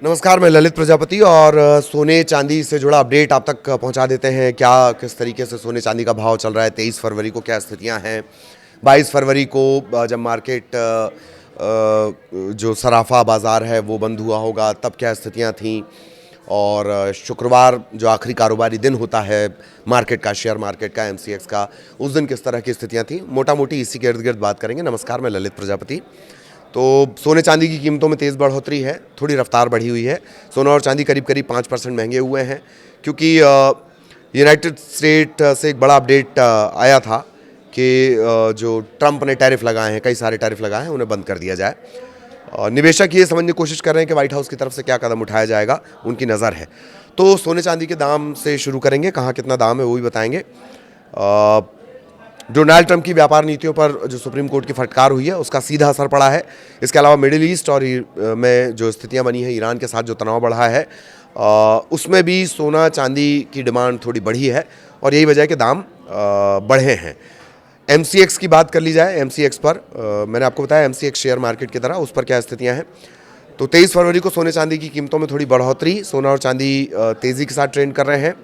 नमस्कार, मैं ललित प्रजापति और सोने चांदी से जुड़ा अपडेट आप तक पहुंचा देते हैं। क्या किस तरीके से सोने चांदी का भाव चल रहा है, 23 फरवरी को क्या स्थितियां हैं, 22 फरवरी को जब मार्केट जो सराफा बाज़ार है वो बंद हुआ होगा तब क्या स्थितियां थीं, और शुक्रवार जो आखिरी कारोबारी दिन होता है मार्केट का, शेयर मार्केट का, एमसीएक्स का, उस दिन किस तरह की स्थितियां थीं, मोटा मोटी इसी के इर्द गिर्द बात करेंगे। नमस्कार, मैं ललित प्रजापति। तो सोने चांदी की कीमतों में तेज़ बढ़ोतरी है, थोड़ी रफ्तार बढ़ी हुई है। सोना और चांदी करीब करीब 5% महंगे हुए हैं, क्योंकि यूनाइटेड स्टेट से एक बड़ा अपडेट आया था कि जो ट्रंप ने टैरिफ लगाए हैं, कई सारे टैरिफ लगाए हैं, उन्हें बंद कर दिया जाए। निवेशक ये समझने की कोशिश कर रहे हैं कि व्हाइट हाउस की तरफ से क्या कदम उठाया जाएगा, उनकी नज़र है। तो सोने चांदी के दाम से शुरू करेंगे, कहाँ कितना दाम है वो भी बताएंगे। डोनाल्ड ट्रंप की व्यापार नीतियों पर जो सुप्रीम कोर्ट की फटकार हुई है उसका सीधा असर पड़ा है। इसके अलावा मिडिल ईस्ट और में जो स्थितियां बनी हैं, ईरान के साथ जो तनाव बढ़ा है, उसमें भी सोना चांदी की डिमांड थोड़ी बढ़ी है और यही वजह है कि दाम बढ़े हैं। एमसीएक्स की बात कर ली जाए, एमसीएक्स पर मैंने आपको बताया एमसीएक्स शेयर मार्केट की तरह, उस पर क्या स्थितियाँ हैं। तो 23 फरवरी को सोने चांदी की कीमतों में थोड़ी बढ़ोतरी, सोना और चांदी तेज़ी के साथ ट्रेंड कर रहे हैं।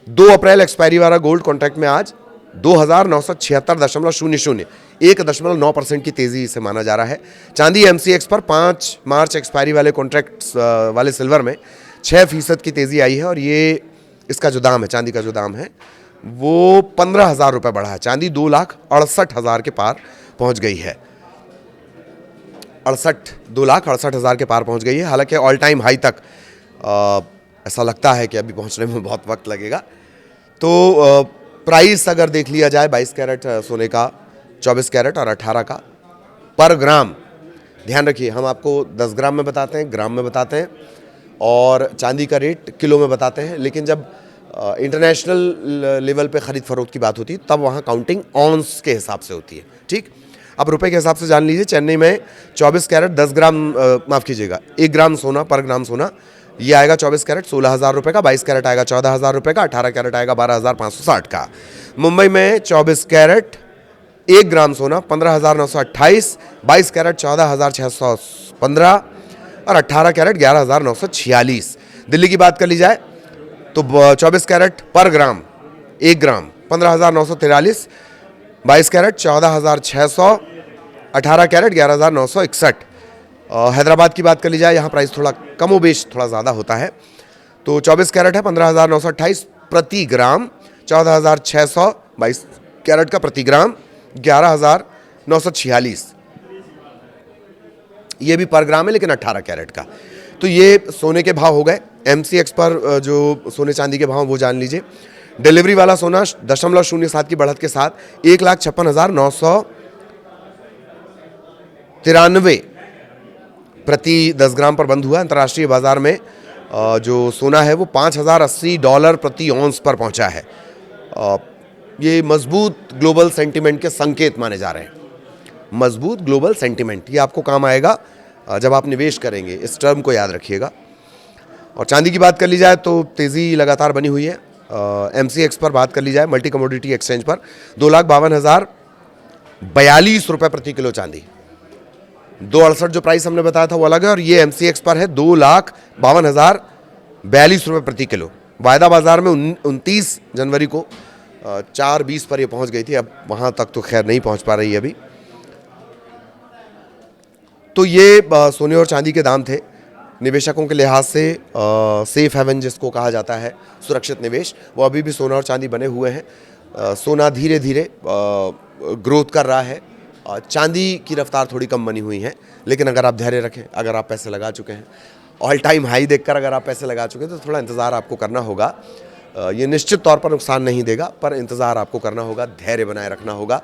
2 अप्रैल एक्सपायरी वाला गोल्ड कॉन्ट्रैक्ट में आज 2976.00 1.9% की तेज़ी से माना जा रहा है। चांदी एमसीएक्स पर 5 मार्च एक्सपायरी वाले कॉन्ट्रैक्ट्स वाले सिल्वर में 6% की तेज़ी आई है, और ये इसका जो दाम है, चांदी का जो दाम है वो 15,000 रुपये बढ़ा है। चांदी 2,68,000 के पार पहुंच गई है। 2,68,000 के पार पहुंच गई है। हालांकि ऑल टाइम हाई तक ऐसा लगता है कि अभी पहुंचने में बहुत वक्त लगेगा। तो प्राइस अगर देख लिया जाए 22 कैरेट सोने का, 24 कैरेट और 18 का पर ग्राम, ध्यान रखिए हम आपको 10 ग्राम में बताते हैं, ग्राम में बताते हैं, और चांदी का रेट किलो में बताते हैं। लेकिन जब इंटरनेशनल लेवल पे ख़रीद फरोख्त की बात होती है तब वहाँ काउंटिंग ऑन्स के हिसाब से होती है। ठीक, अब रुपए के हिसाब से जान लीजिए। चेन्नई में 24 कैरेट 10 ग्राम, माफ़ कीजिएगा, 1 ग्राम सोना पर ग्राम सोना ये आएगा 24 कैरेट 16,000 रुपये का, 22 कैरेट आएगा 14,000 रुपये का, 18 कैरेट आएगा 12,560 का। मुंबई में 24 कैरेट 1 ग्राम सोना 15,928, 22 कैरेट 14,615 और 18 कैरेट 11,946। दिल्ली की बात कर ली जाए तो 24 कैरेट पर ग्राम 1 ग्राम 15,943, 22 कैरेट 14,600, 18 कैरेट 11,961। हैदराबाद की बात कर ली जाए, यहाँ प्राइस थोड़ा कमोबेश थोड़ा ज़्यादा होता है। तो 24 कैरेट है 15,928 प्रति ग्राम, 14,600 22 कैरेट का प्रति ग्राम 11,946, ये भी पर ग्राम है लेकिन 18 कैरेट का। तो ये सोने के भाव हो गए। एमसीएक्स पर जो सोने चांदी के भाव वो जान लीजिए। डिलीवरी वाला सोना 0.07 की बढ़त के साथ 1,56,993 प्रति 10 ग्राम पर बंद हुआ। अंतर्राष्ट्रीय बाजार में जो सोना है वो $5,080 प्रति औंस पर पहुंचा है। ये मजबूत ग्लोबल सेंटिमेंट के संकेत माने जा रहे हैं। मजबूत ग्लोबल सेंटिमेंट, ये आपको काम आएगा जब आप निवेश करेंगे, इस टर्म को याद रखिएगा। और चांदी की बात कर ली जाए तो तेज़ी लगातार बनी हुई है। एमसीएक्स पर बात कर ली जाए, मल्टी कमोडिटी एक्सचेंज पर 2,52,042 रुपये प्रति किलो चांदी। 268 जो प्राइस हमने बताया था वो अलग है, और ये एमसीएक्स पर है 2,52,042 रुपये प्रति किलो। वायदा बाजार में 29 जनवरी को 420 पर ये पहुंच गई थी, अब वहां तक तो खैर नहीं पहुंच पा रही है अभी। तो ये सोने और चांदी के दाम थे। निवेशकों के लिहाज से सेफ हेवन जिसको कहा जाता है, सुरक्षित निवेश, वो अभी भी सोना और चांदी बने हुए हैं। सोना धीरे धीरे ग्रोथ कर रहा है, चांदी की रफ्तार थोड़ी कम बनी हुई है। लेकिन अगर आप धैर्य रखें, अगर आप पैसे लगा चुके हैं, ऑल टाइम हाई देखकर अगर आप पैसे लगा चुके हैं, तो थोड़ा इंतज़ार आपको करना होगा। ये निश्चित तौर पर नुकसान नहीं देगा, पर इंतज़ार आपको करना होगा, धैर्य बनाए रखना होगा।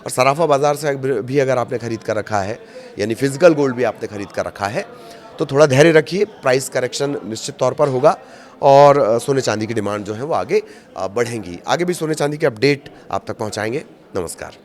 और सराफा बाज़ार से भी अगर आपने ख़रीद कर रखा है, यानी फिजिकल गोल्ड भी आपने ख़रीद कर रखा है, तो थोड़ा धैर्य रखिए। प्राइस करेक्शन निश्चित तौर पर होगा और सोने चांदी की डिमांड जो है वो आगे बढ़ेंगी। आगे भी सोने चांदी के अपडेट आप तक पहुँचाएंगे। नमस्कार।